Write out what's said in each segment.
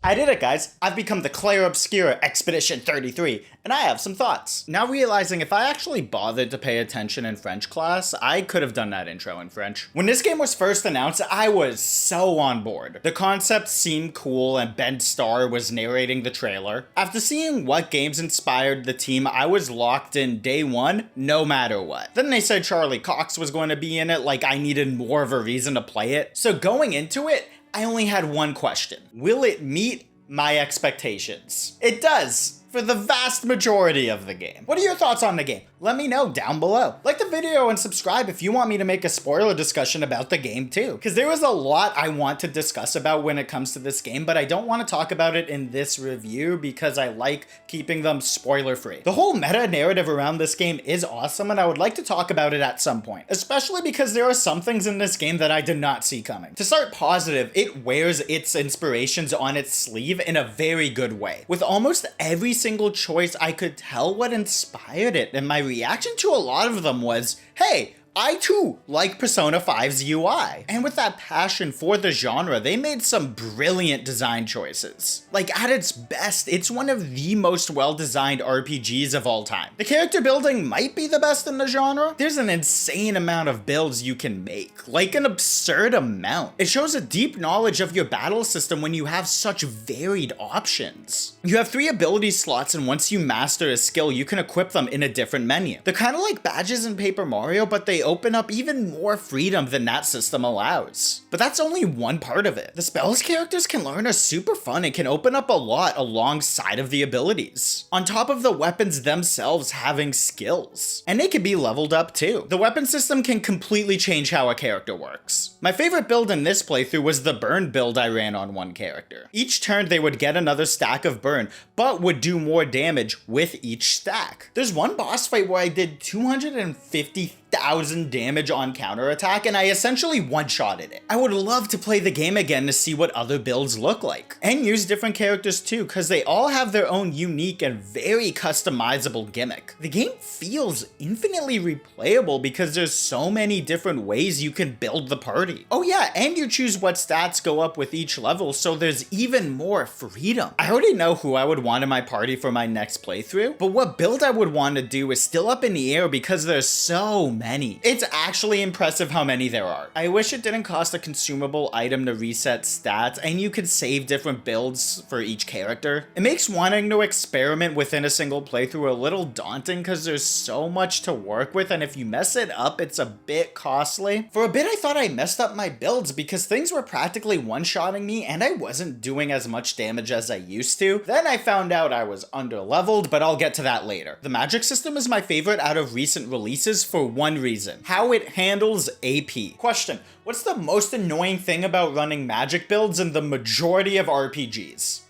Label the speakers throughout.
Speaker 1: I did it, guys. I've become the Clair Obscur Expedition 33, and I have some thoughts. Now realizing if I actually bothered to pay attention in French class, I could have done that intro in French. When this game was first announced, I was so on board. The concept seemed cool and Ben Starr was narrating the trailer. After seeing what games inspired the team, I was locked in day one, no matter what. Then they said Charlie Cox was going to be in it, like I needed more of a reason to play it. So going into it, I only had one question. Will it meet my expectations? It does, for the vast majority of the game. What are your thoughts on the game? Let me know down below. Like the video and subscribe if you want me to make a spoiler discussion about the game too, because there is a lot I want to discuss about when it comes to this game, but I don't want to talk about it in this review because I like keeping them spoiler free. The whole meta narrative around this game is awesome, and I would like to talk about it at some point, especially because there are some things in this game that I did not see coming. To start positive, it wears its inspirations on its sleeve in a very good way. With almost every single choice, I could tell what inspired it, and my reaction to a lot of them was, hey, I too like Persona 5's UI. And with that passion for the genre, they made some brilliant design choices. Like at its best, it's one of the most well-designed RPGs of all time. The character building might be the best in the genre. There's an insane amount of builds you can make, like an absurd amount. It shows a deep knowledge of your battle system when you have such varied options. You have 3 ability slots, and once you master a skill, you can equip them in a different menu. They're kind of like badges in Paper Mario, but they open up even more freedom than that system allows. But that's only one part of it. The spells characters can learn are super fun and can open up a lot alongside of the abilities, on top of the weapons themselves having skills. And they can be leveled up too. The weapon system can completely change how a character works. My favorite build in this playthrough was the burn build I ran on one character. Each turn they would get another stack of burn, but would do more damage with each stack. There's one boss fight where I did 250,000 damage on counterattack, and I essentially one-shotted it. I would love to play the game again to see what other builds look like. And use different characters too, because they all have their own unique and very customizable gimmick. The game feels infinitely replayable because there's so many different ways you can build the party. Oh yeah, and you choose what stats go up with each level, so there's even more freedom. I already know who I would want in my party for my next playthrough, but what build I would want to do is still up in the air because there's so many. It's actually impressive how many there are. I wish it didn't cost a consumable item to reset stats, and you could save different builds for each character. It makes wanting to experiment within a single playthrough a little daunting because there's so much to work with, and if you mess it up, it's a bit costly. For a bit, I thought I messed up my builds because things were practically one-shotting me and I wasn't doing as much damage as I used to. Then I found out I was under-leveled, but I'll get to that later. The magic system is my favorite out of recent releases for one reason: how it handles AP. Question: what's the most annoying thing about running magic builds in the majority of RPGs?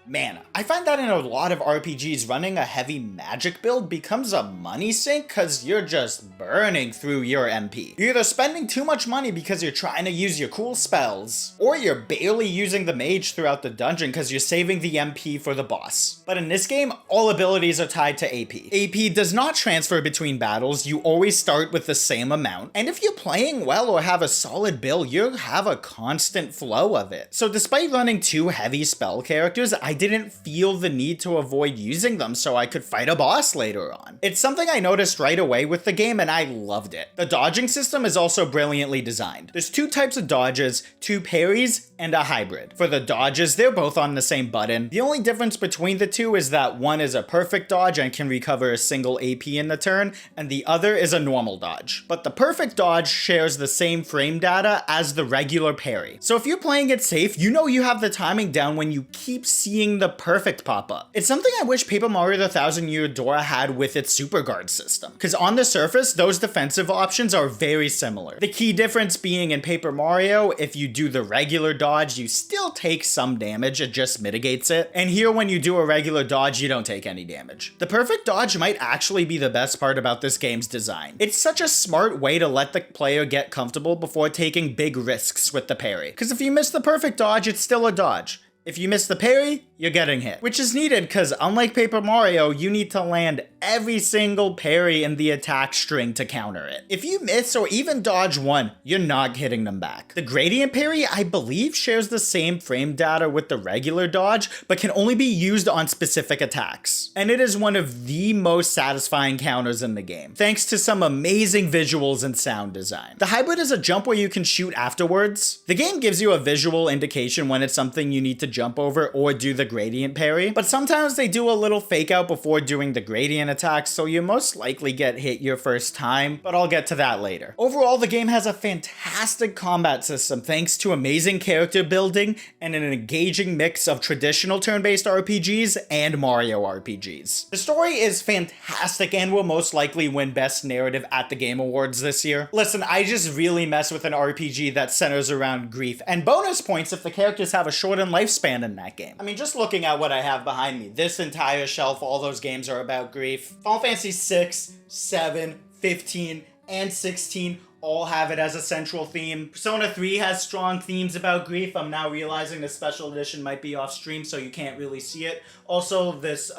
Speaker 1: Mana. I find that in a lot of RPGs, running a heavy magic build becomes a money sink because you're just burning through your MP. You're either spending too much money because you're trying to use your cool spells, or you're barely using the mage throughout the dungeon because you're saving the MP for the boss. But in this game, all abilities are tied to AP. AP does not transfer between battles, you always start with the same amount, and if you're playing well or have a solid build, you'll have a constant flow of it. So despite running 2 heavy spell characters, I didn't feel the need to avoid using them so I could fight a boss later on. It's something I noticed right away with the game, and I loved it. The dodging system is also brilliantly designed. There's 2 types of dodges, 2 parries, and a hybrid. For the dodges, they're both on the same button. The only difference between the 2 is that one is a perfect dodge and can recover a single AP in the turn, and the other is a normal dodge. But the perfect dodge shares the same frame data as the regular parry. So if you're playing it safe, you know you have the timing down when you keep seeing the perfect pop up. It's something I wish Paper Mario the Thousand Year Door had with its super guard system, because on the surface, those defensive options are very similar. The key difference being in Paper Mario, if you do the regular dodge, you still take some damage, it just mitigates it. And here, when you do a regular dodge, you don't take any damage. The perfect dodge might actually be the best part about this game's design. It's such a smart way to let the player get comfortable before taking big risks with the parry. Because if you miss the perfect dodge, it's still a dodge. If you miss the parry, you're getting hit. Which is needed because unlike Paper Mario, you need to land every single parry in the attack string to counter it. If you miss or even dodge one, you're not hitting them back. The gradient parry, I believe, shares the same frame data with the regular dodge, but can only be used on specific attacks. And it is one of the most satisfying counters in the game, thanks to some amazing visuals and sound design. The hybrid is a jump where you can shoot afterwards. The game gives you a visual indication when it's something you need to jump over or do the gradient parry, but sometimes they do a little fake out before doing the gradient attack, so you most likely get hit your first time, but I'll get to that later. Overall, the game has a fantastic combat system thanks to amazing character building and an engaging mix of traditional turn-based RPGs and Mario RPGs. The story is fantastic and will most likely win Best Narrative at the Game Awards this year. Listen, I just really mess with an RPG that centers around grief, and bonus points if the characters have a shortened lifespan in that game. I mean, just looking at what I have behind me, this entire shelf, all those games are about grief. Final Fantasy 6, 7, 15, and 16 all have it as a central theme. Persona 3 has strong themes about grief. I'm now realizing the special edition might be off stream, so you can't really see it. Also, this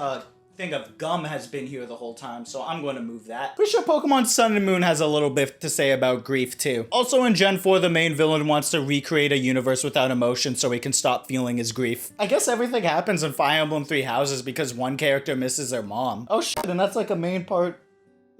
Speaker 1: thing of gum has been here the whole time, so I'm going to move that. Pretty sure Pokemon Sun and Moon has a little bit to say about grief too. Also in Gen 4, the main villain wants to recreate a universe without emotion so he can stop feeling his grief. I guess everything happens in Fire Emblem Three Houses because one character misses their mom. Oh shit, and that's like a main part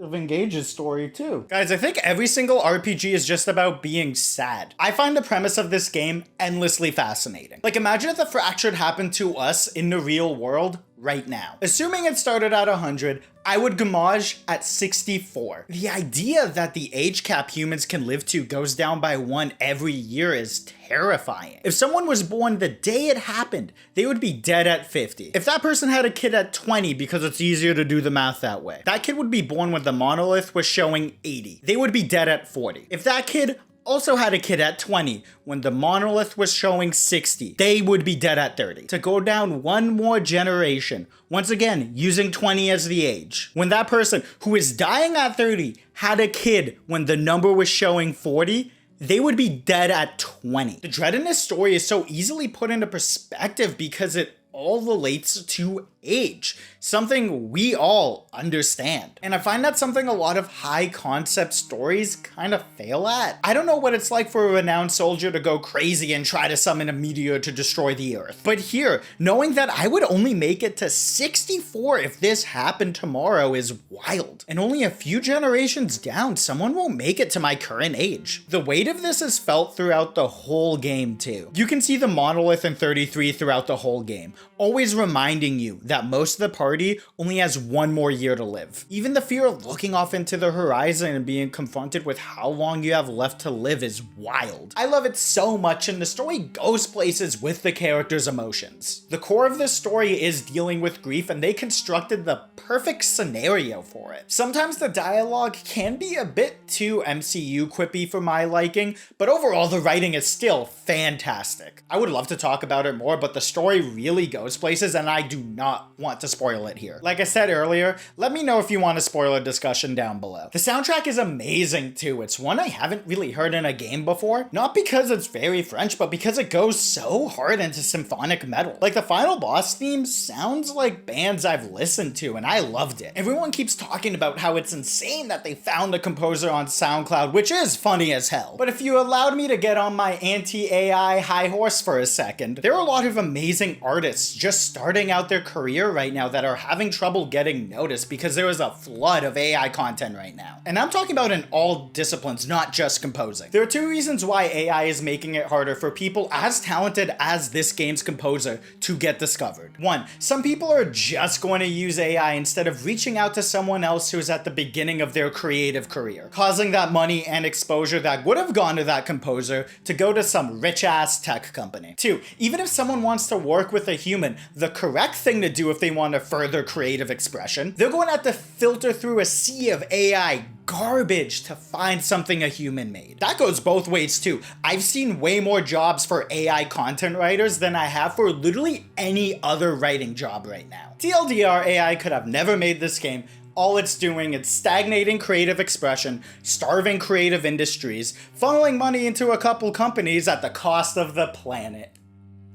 Speaker 1: of Engage's story too. Guys, I think every single RPG is just about being sad. I find the premise of this game endlessly fascinating. Like, imagine if the Fractured happened to us in the real world right now. Assuming it started at 100, I would gamage at 64. The idea that the age cap humans can live to goes down by 1 every year is terrifying. If someone was born the day it happened, they would be dead at 50. If that person had a kid at 20, because it's easier to do the math that way, that kid would be born when the monolith was showing 80. They would be dead at 40. If that kid also had a kid at 20 when the monolith was showing 60, they would be dead at 30. To go down one more generation, once again, using 20 as the age, when that person who is dying at 30 had a kid when the number was showing 40, they would be dead at 20. The dread in this story is so easily put into perspective because it all relates to age, something we all understand. And I find that something a lot of high concept stories kind of fail at. I don't know what it's like for a renowned soldier to go crazy and try to summon a meteor to destroy the earth. But here, knowing that I would only make it to 64 if this happened tomorrow is wild. And only a few generations down, someone will make it to my current age. The weight of this is felt throughout the whole game too. You can see the monolith in 33 throughout the whole game, always reminding you that most of the party only has 1 more year to live. Even the fear of looking off into the horizon and being confronted with how long you have left to live is wild. I love it so much, and the story goes places with the characters' emotions. The core of this story is dealing with grief, and they constructed the perfect scenario for it. Sometimes the dialogue can be a bit too MCU quippy for my liking, but overall the writing is still fantastic. I would love to talk about it more, but the story really goes places, and I do not want to spoil it here. Like I said earlier, let me know if you want a spoiler discussion down below. The soundtrack is amazing too. It's one I haven't really heard in a game before, not because it's very French, but because it goes so hard into symphonic metal. Like the final boss theme sounds like bands I've listened to, and I loved it. Everyone keeps talking about how it's insane that they found a composer on SoundCloud, which is funny as hell. But if you allowed me to get on my anti-AI high horse for a second, there are a lot of amazing artists just starting out their career right now that are having trouble getting noticed because there is a flood of AI content right now. And I'm talking about in all disciplines, not just composing. There are 2 reasons why AI is making it harder for people as talented as this game's composer to get discovered. 1, some people are just going to use AI instead of reaching out to someone else who's at the beginning of their creative career, causing that money and exposure that would have gone to that composer to go to some rich-ass tech company. 2, even if someone wants to work with a human, the correct thing to do if they want to further creative expression, they're going to have to filter through a sea of AI garbage to find something a human made. That goes both ways too. I've seen way more jobs for AI content writers than I have for literally any other writing job right now. TLDR, AI could have never made this game. All it's doing is stagnating creative expression, starving creative industries, funneling money into a couple companies at the cost of the planet.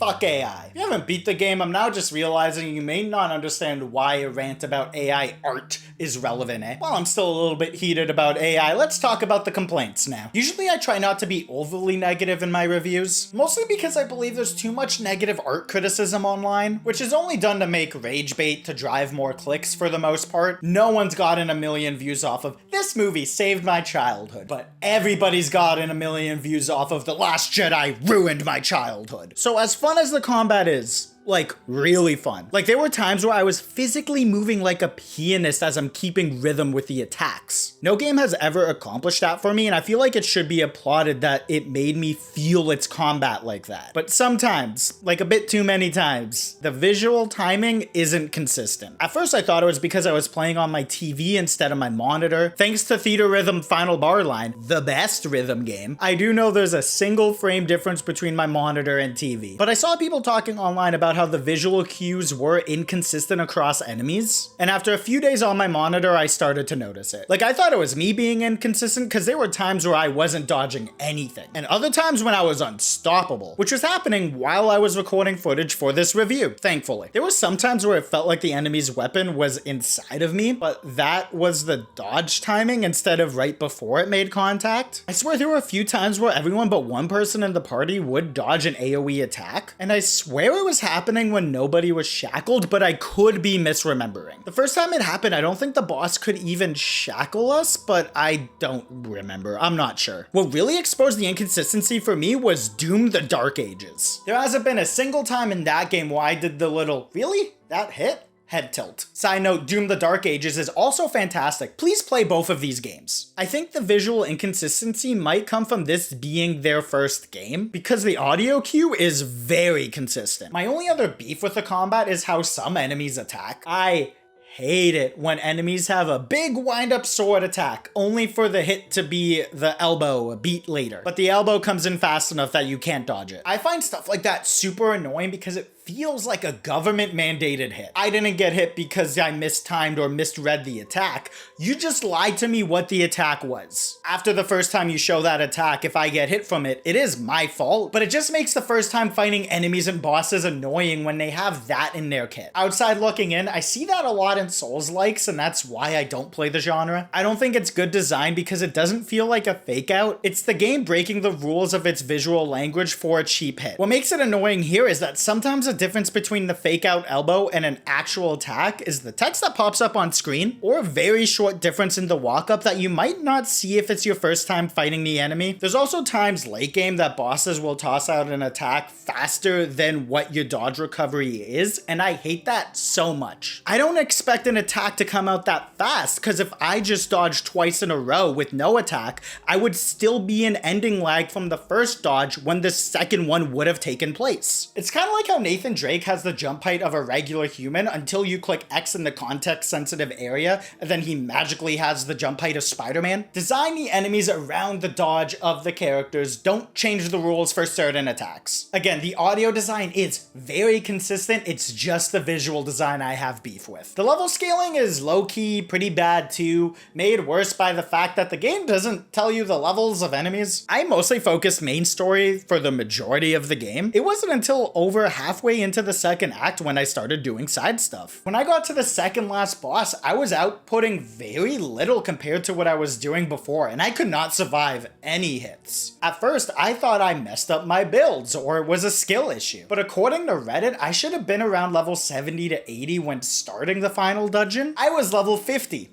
Speaker 1: Fuck AI. If you haven't beat the game, I'm now just realizing you may not understand why a rant about AI art is relevant, eh? While I'm still a little bit heated about AI, let's talk about the complaints now. Usually I try not to be overly negative in my reviews, mostly because I believe there's too much negative art criticism online, which is only done to make rage bait to drive more clicks for the most part. No one's gotten a million views off of "this movie saved my childhood," but everybody's gotten a million views off of "The Last Jedi ruined my childhood." So as fun as the combat is, like, really fun. Like, there were times where I was physically moving like a pianist as I'm keeping rhythm with the attacks. No game has ever accomplished that for me, and I feel like it should be applauded that it made me feel its combat like that. But sometimes, like a bit too many times, the visual timing isn't consistent. At first I thought it was because I was playing on my TV instead of my monitor. Thanks to Theater Rhythm Final Bar Line, the best rhythm game, I do know there's a single frame difference between my monitor and TV. But I saw people talking online about how the visual cues were inconsistent across enemies, and after a few days on my monitor, I started to notice it. Like, I thought it was me being inconsistent because there were times where I wasn't dodging anything, and other times when I was unstoppable, which was happening while I was recording footage for this review, thankfully. There was some times where it felt like the enemy's weapon was inside of me, but that was the dodge timing instead of right before it made contact. I swear there were a few times where everyone but one person in the party would dodge an AoE attack, and I swear it was happening when nobody was shackled, but I could be misremembering. The first time it happened, I don't think the boss could even shackle us, but I don't remember. I'm not sure. What really exposed the inconsistency for me was Doom: The Dark Ages. There hasn't been a single time in that game where I did the little, "Really? That hit?" head tilt. Side note, Doom: The Dark Ages is also fantastic. Please play both of these games. I think the visual inconsistency might come from this being their first game, because the audio cue is very consistent. My only other beef with the combat is how some enemies attack. I hate it when enemies have a big wind-up sword attack, only for the hit to be the elbow a beat later. But the elbow comes in fast enough that you can't dodge it. I find stuff like that super annoying because it feels like a government-mandated hit. I didn't get hit because I mistimed or misread the attack. You just lied to me what the attack was. After the first time you show that attack, if I get hit from it, it is my fault, but it just makes the first time fighting enemies and bosses annoying when they have that in their kit. Outside looking in, I see that a lot in Souls-likes, and that's why I don't play the genre. I don't think it's good design because it doesn't feel like a fake out. It's the game breaking the rules of its visual language for a cheap hit. What makes it annoying here is that sometimes the difference between the fake out elbow and an actual attack is the text that pops up on screen, or a very short difference in the walk up that you might not see if it's your first time fighting the enemy. There's also times late game that bosses will toss out an attack faster than what your dodge recovery is, and I hate that so much. I don't expect an attack to come out that fast, because if I just dodged twice in a row with no attack, I would still be in ending lag from the first dodge when the second one would have taken place. It's kind of like how Nathan Drake has the jump height of a regular human until you click X in the context sensitive area, and then he magically has the jump height of Spider-Man. Design the enemies around the dodge of the characters, don't change the rules for certain attacks. Again, the audio design is very consistent, it's just the visual design I have beef with. The level scaling is low-key, pretty bad too, made worse by the fact that the game doesn't tell you the levels of enemies. I mostly focused main story for the majority of the game. It wasn't until over halfway into the second act when I started doing side stuff. When I got to the second last boss, I was outputting very little compared to what I was doing before, and I could not survive any hits. At first, I thought I messed up my builds, or it was a skill issue. But according to Reddit, I should have been around level 70 to 80 when starting the final dungeon. I was level 50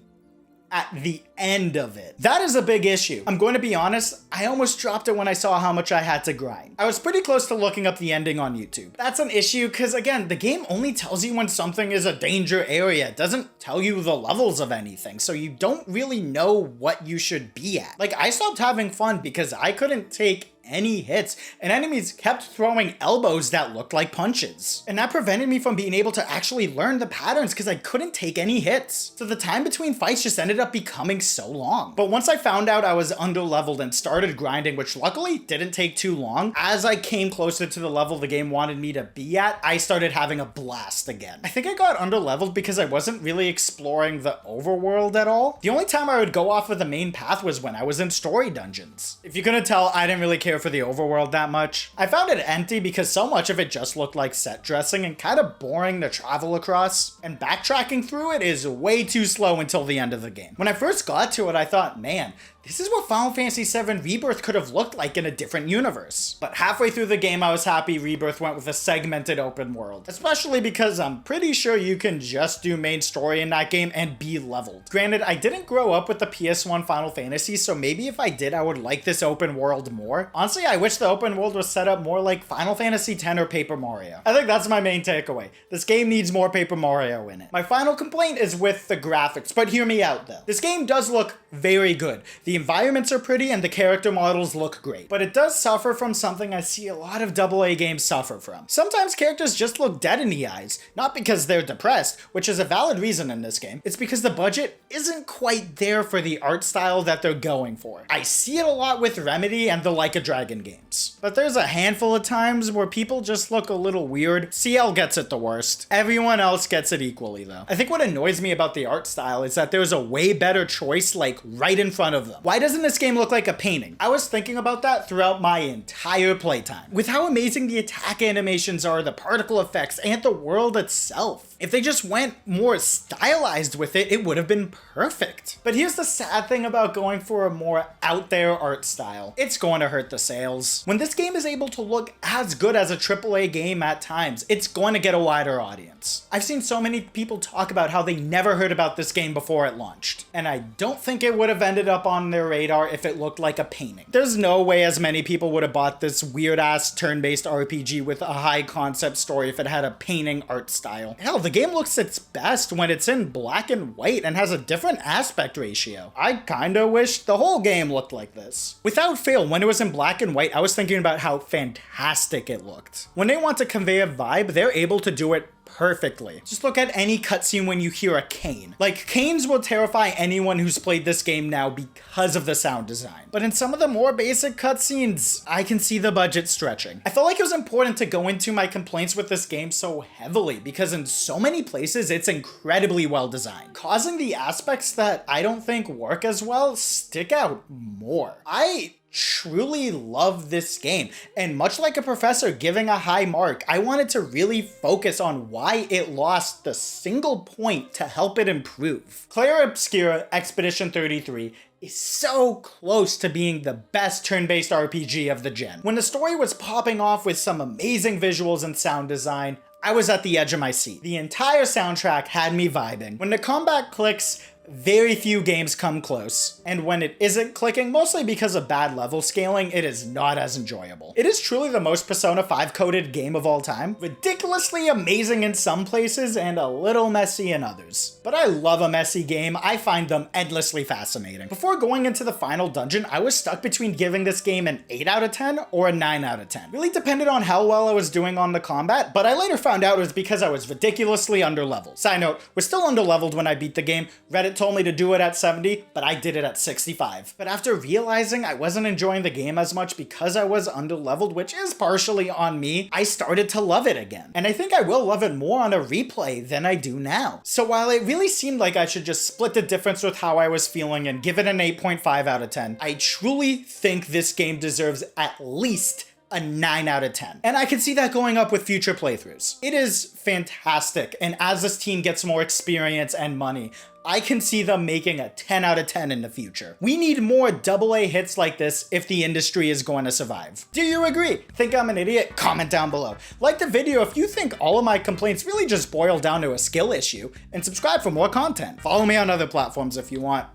Speaker 1: at the end of it. That is a big issue. I'm going to be honest, I almost dropped it when I saw how much I had to grind. I was pretty close to looking up the ending on YouTube. That's an issue because, again, the game only tells you when something is a danger area. It doesn't tell you the levels of anything, so you don't really know what you should be at. Like, I stopped having fun because I couldn't take any hits, and enemies kept throwing elbows that looked like punches. And that prevented me from being able to actually learn the patterns because I couldn't take any hits. So the time between fights just ended up becoming so long. But once I found out I was underleveled and started grinding, which luckily didn't take too long, as I came closer to the level the game wanted me to be at, I started having a blast again. I think I got underleveled because I wasn't really exploring the overworld at all. The only time I would go off of the main path was when I was in story dungeons. If you couldn't tell, I didn't really care care for the overworld that much. I found it empty because so much of it just looked like set dressing and kind of boring to travel across, and backtracking through it is way too slow until the end of the game. When I first got to it, I thought, man, this is what Final Fantasy VII Rebirth could have looked like in a different universe. But halfway through the game, I was happy Rebirth went with a segmented open world, especially because I'm pretty sure you can just do main story in that game and be leveled. Granted, I didn't grow up with the PS1 Final Fantasy, so maybe if I did, I would like this open world more. Honestly, I wish the open world was set up more like Final Fantasy X or Paper Mario. I think that's my main takeaway. This game needs more Paper Mario in it. My final complaint is with the graphics, but hear me out though. This game does look very good. The environments are pretty and the character models look great, but it does suffer from something I see a lot of AA games suffer from. Sometimes characters just look dead in the eyes, not because they're depressed, which is a valid reason in this game. It's because the budget isn't quite there for the art style that they're going for. I see it a lot with Remedy and the Like a Dragon games, but there's a handful of times where people just look a little weird. CL gets it the worst. Everyone else gets it equally though. I think what annoys me about the art style is that there's a way better choice like right in front of them. Why doesn't this game look like a painting? I was thinking about that throughout my entire playtime. With how amazing the attack animations are, the particle effects, and the world itself. If they just went more stylized with it, it would have been perfect. But here's the sad thing about going for a more out there art style. It's going to hurt the sales. When this game is able to look as good as a AAA game at times, it's going to get a wider audience. I've seen so many people talk about how they never heard about this game before it launched, and I don't think it would have ended up on their radar if it looked like a painting. There's no way as many people would have bought this weird-ass turn-based RPG with a high-concept story if it had a painting art style. Hell, the game looks its best when it's in black and white and has a different aspect ratio. I kinda wish the whole game looked like this. Without fail, when it was in black and white, I was thinking about how fantastic it looked. When they want to convey a vibe, they're able to do it perfectly. Just look at any cutscene when you hear a cane. Like, canes will terrify anyone who's played this game now because of the sound design. But in some of the more basic cutscenes, I can see the budget stretching. I felt like it was important to go into my complaints with this game so heavily because in so many places, it's incredibly well designed, causing the aspects that I don't think work as well stick out more. I truly love this game, and much like a professor giving a high mark, I wanted to really focus on why it lost the single point to help it improve. Clair Obscur Expedition 33 is so close to being the best turn-based RPG of the gen. When the story was popping off with some amazing visuals and sound design, I was at the edge of my seat. The entire soundtrack had me vibing. When the combat clicks, very few games come close, and when it isn't clicking, mostly because of bad level scaling, it is not as enjoyable. It is truly the most Persona 5 coded game of all time, ridiculously amazing in some places and a little messy in others. But I love a messy game, I find them endlessly fascinating. Before going into the final dungeon, I was stuck between giving this game an 8 out of 10 or a 9 out of 10. Really depended on how well I was doing on the combat, but I later found out it was because I was ridiculously underleveled. Side note, we're still underleveled when I beat the game. Reddit told me to do it at 70, but I did it at 65. But after realizing I wasn't enjoying the game as much because I was underleveled, which is partially on me, I started to love it again. And I think I will love it more on a replay than I do now. So while it really seemed like I should just split the difference with how I was feeling and give it an 8.5 out of 10, I truly think this game deserves at least a 9 out of 10. And I can see that going up with future playthroughs. It is fantastic, and as this team gets more experience and money, I can see them making a 10 out of 10 in the future. We need more AA hits like this if the industry is going to survive. Do you agree? Think I'm an idiot? Comment down below. Like the video if you think all of my complaints really just boil down to a skill issue, and subscribe for more content. Follow me on other platforms if you want.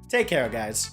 Speaker 1: Take care, guys.